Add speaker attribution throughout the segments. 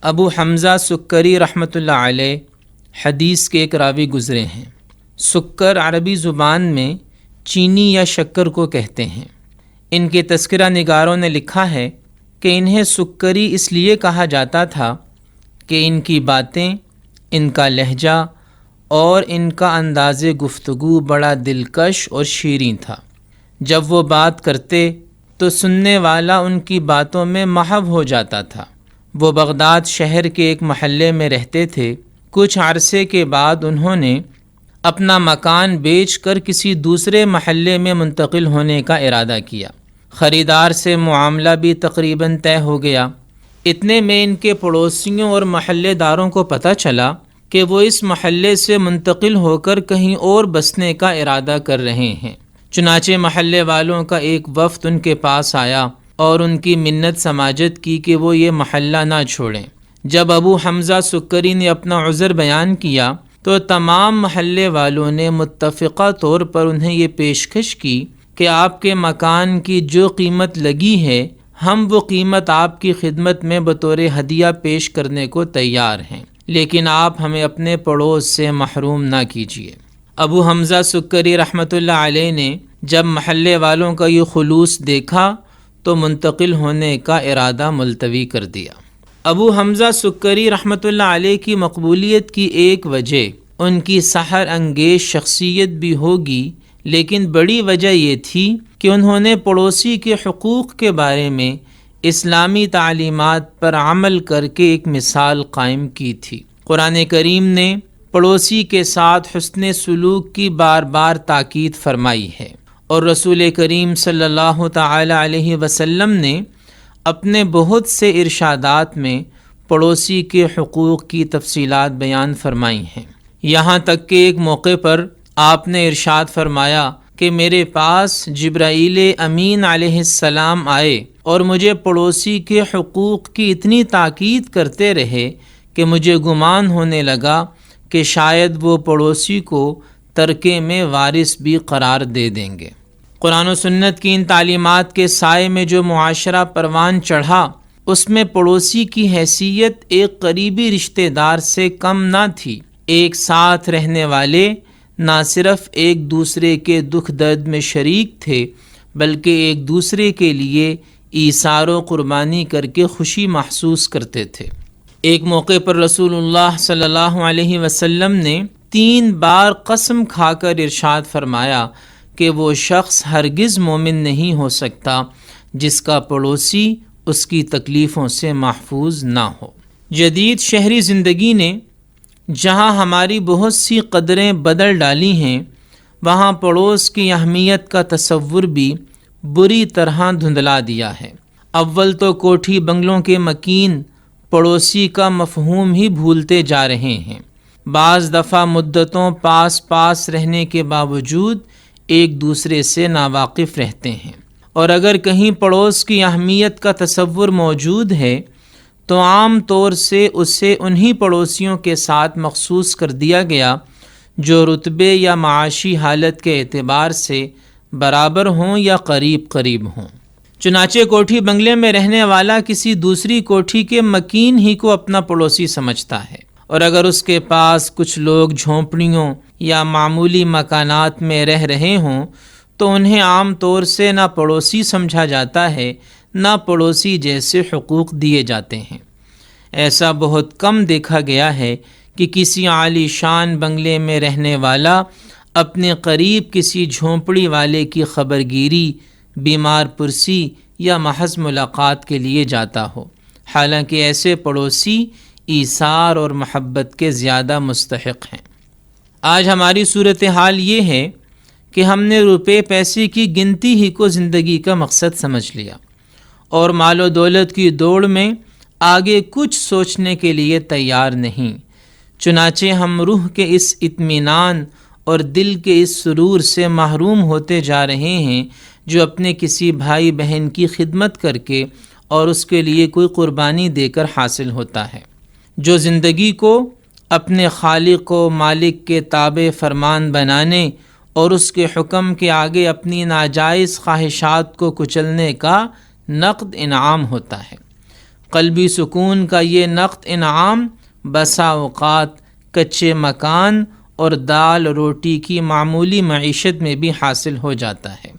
Speaker 1: ابو حمزہ سکری رحمۃ اللہ علیہ حدیث کے ایک راوی گزرے ہیں۔ سکر عربی زبان میں چینی یا شکر کو کہتے ہیں۔ ان کے تذکرہ نگاروں نے لکھا ہے کہ انہیں سکری اس لیے کہا جاتا تھا کہ ان کی باتیں، ان کا لہجہ اور ان کا انداز گفتگو بڑا دلکش اور شیریں تھا۔ جب وہ بات کرتے تو سننے والا ان کی باتوں میں محو ہو جاتا تھا۔ وہ بغداد شہر کے ایک محلے میں رہتے تھے۔ کچھ عرصے کے بعد انہوں نے اپنا مکان بیچ کر کسی دوسرے محلے میں منتقل ہونے کا ارادہ کیا۔ خریدار سے معاملہ بھی تقریباً طے ہو گیا۔ اتنے میں ان کے پڑوسیوں اور محلے داروں کو پتہ چلا کہ وہ اس محلے سے منتقل ہو کر کہیں اور بسنے کا ارادہ کر رہے ہیں۔ چنانچہ محلے والوں کا ایک وفد ان کے پاس آیا اور ان کی منت سماجت کی کہ وہ یہ محلہ نہ چھوڑیں۔ جب ابو حمزہ سکری نے اپنا عذر بیان کیا تو تمام محلے والوں نے متفقہ طور پر انہیں یہ پیشکش کی کہ آپ کے مکان کی جو قیمت لگی ہے، ہم وہ قیمت آپ کی خدمت میں بطور ہدیہ پیش کرنے کو تیار ہیں، لیکن آپ ہمیں اپنے پڑوس سے محروم نہ کیجیے۔ ابو حمزہ سکری رحمۃ اللہ علیہ نے جب محلے والوں کا یہ خلوص دیکھا تو منتقل ہونے کا ارادہ ملتوی کر دیا۔ ابو حمزہ سکری رحمۃ اللہ علیہ کی مقبولیت کی ایک وجہ ان کی سحر انگیز شخصیت بھی ہوگی، لیکن بڑی وجہ یہ تھی کہ انہوں نے پڑوسی کے حقوق کے بارے میں اسلامی تعلیمات پر عمل کر کے ایک مثال قائم کی تھی۔ قرآن کریم نے پڑوسی کے ساتھ حسن سلوک کی بار بار تاکید فرمائی ہے، اور رسول کریم صلی اللہ تعالی علیہ وسلم نے اپنے بہت سے ارشادات میں پڑوسی کے حقوق کی تفصیلات بیان فرمائی ہیں۔ یہاں تک کہ ایک موقع پر آپ نے ارشاد فرمایا کہ میرے پاس جبرائیل امین علیہ السلام آئے اور مجھے پڑوسی کے حقوق کی اتنی تاکید کرتے رہے کہ مجھے گمان ہونے لگا کہ شاید وہ پڑوسی کو ترکے میں وارث بھی قرار دے دیں گے۔ قرآن و سنت کی ان تعلیمات کے سائے میں جو معاشرہ پروان چڑھا، اس میں پڑوسی کی حیثیت ایک قریبی رشتہ دار سے کم نہ تھی۔ ایک ساتھ رہنے والے نہ صرف ایک دوسرے کے دکھ درد میں شریک تھے، بلکہ ایک دوسرے کے لیے ایثار و قربانی کر کے خوشی محسوس کرتے تھے۔ ایک موقع پر رسول اللہ صلی اللہ علیہ وسلم نے 3 بار قسم کھا کر ارشاد فرمایا کہ وہ شخص ہرگز مومن نہیں ہو سکتا جس کا پڑوسی اس کی تکلیفوں سے محفوظ نہ ہو۔ جدید شہری زندگی نے جہاں ہماری بہت سی قدریں بدل ڈالی ہیں، وہاں پڑوس کی اہمیت کا تصور بھی بری طرح دھندلا دیا ہے۔ اول تو کوٹھی بنگلوں کے مکین پڑوسی کا مفہوم ہی بھولتے جا رہے ہیں۔ بعض دفعہ مدتوں پاس رہنے کے باوجود ایک دوسرے سے ناواقف رہتے ہیں، اور اگر کہیں پڑوس کی اہمیت کا تصور موجود ہے تو عام طور سے اسے انہی پڑوسیوں کے ساتھ مخصوص کر دیا گیا جو رتبے یا معاشی حالت کے اعتبار سے برابر ہوں یا قریب ہوں۔ چنانچہ کوٹھی بنگلے میں رہنے والا کسی دوسری کوٹھی کے مکین ہی کو اپنا پڑوسی سمجھتا ہے، اور اگر اس کے پاس کچھ لوگ جھونپڑیوں یا معمولی مکانات میں رہ رہے ہوں تو انہیں عام طور سے نہ پڑوسی سمجھا جاتا ہے، نہ پڑوسی جیسے حقوق دیے جاتے ہیں۔ ایسا بہت کم دیکھا گیا ہے کہ کسی عالی شان بنگلے میں رہنے والا اپنے قریب کسی جھونپڑی والے کی خبرگیری، بیمار پرسی یا محض ملاقات کے لیے جاتا ہو، حالانکہ ایسے پڑوسی ایثار اور محبت کے زیادہ مستحق ہیں۔ آج ہماری صورتحال یہ ہے کہ ہم نے روپے پیسے کی گنتی ہی کو زندگی کا مقصد سمجھ لیا، اور مال و دولت کی دوڑ میں آگے کچھ سوچنے کے لیے تیار نہیں۔ چنانچہ ہم روح کے اس اطمینان اور دل کے اس سرور سے محروم ہوتے جا رہے ہیں جو اپنے کسی بھائی بہن کی خدمت کر کے اور اس کے لیے کوئی قربانی دے کر حاصل ہوتا ہے، جو زندگی کو اپنے خالق و مالک کے تابع فرمان بنانے اور اس کے حکم کے آگے اپنی ناجائز خواہشات کو کچلنے کا نقد انعام ہوتا ہے۔ قلبی سکون کا یہ نقد انعام بسا اوقات کچے مکان اور دال روٹی کی معمولی معیشت میں بھی حاصل ہو جاتا ہے،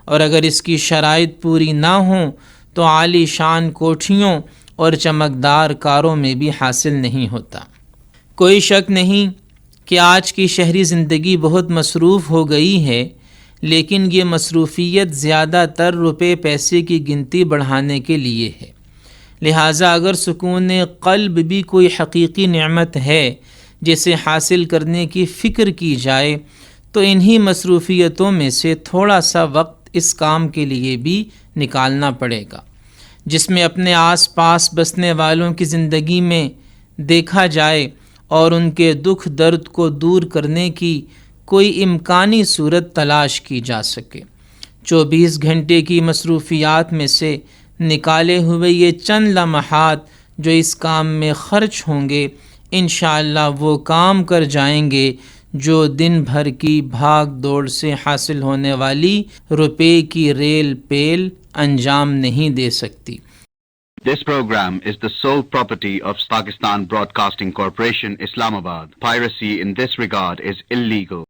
Speaker 1: اور اگر اس کی شرائط پوری نہ ہوں تو عالی شان کوٹھیوں اور چمکدار کاروں میں بھی حاصل نہیں ہوتا۔ کوئی شک نہیں کہ آج کی شہری زندگی بہت مصروف ہو گئی ہے، لیکن یہ مصروفیت زیادہ تر روپے پیسے کی گنتی بڑھانے کے لیے ہے۔ لہٰذا اگر سکون قلب بھی کوئی حقیقی نعمت ہے جسے حاصل کرنے کی فکر کی جائے تو انہی مصروفیتوں میں سے تھوڑا سا وقت اس کام کے لیے بھی نکالنا پڑے گا، جس میں اپنے آس پاس بسنے والوں کی زندگی میں دیکھا جائے اور ان کے دکھ درد کو دور کرنے کی کوئی امکانی صورت تلاش کی جا سکے۔ 24 گھنٹے کی مصروفیات میں سے نکالے ہوئے یہ چند لمحات جو اس کام میں خرچ ہوں گے، انشاءاللہ وہ کام کر جائیں گے جو دن بھر کی بھاگ دوڑ سے حاصل ہونے والی روپے کی ریل پیل انجام نہیں دے سکتی۔
Speaker 2: This program is the sole property of Pakistan Broadcasting Corporation, Islamabad. Piracy in this regard is illegal.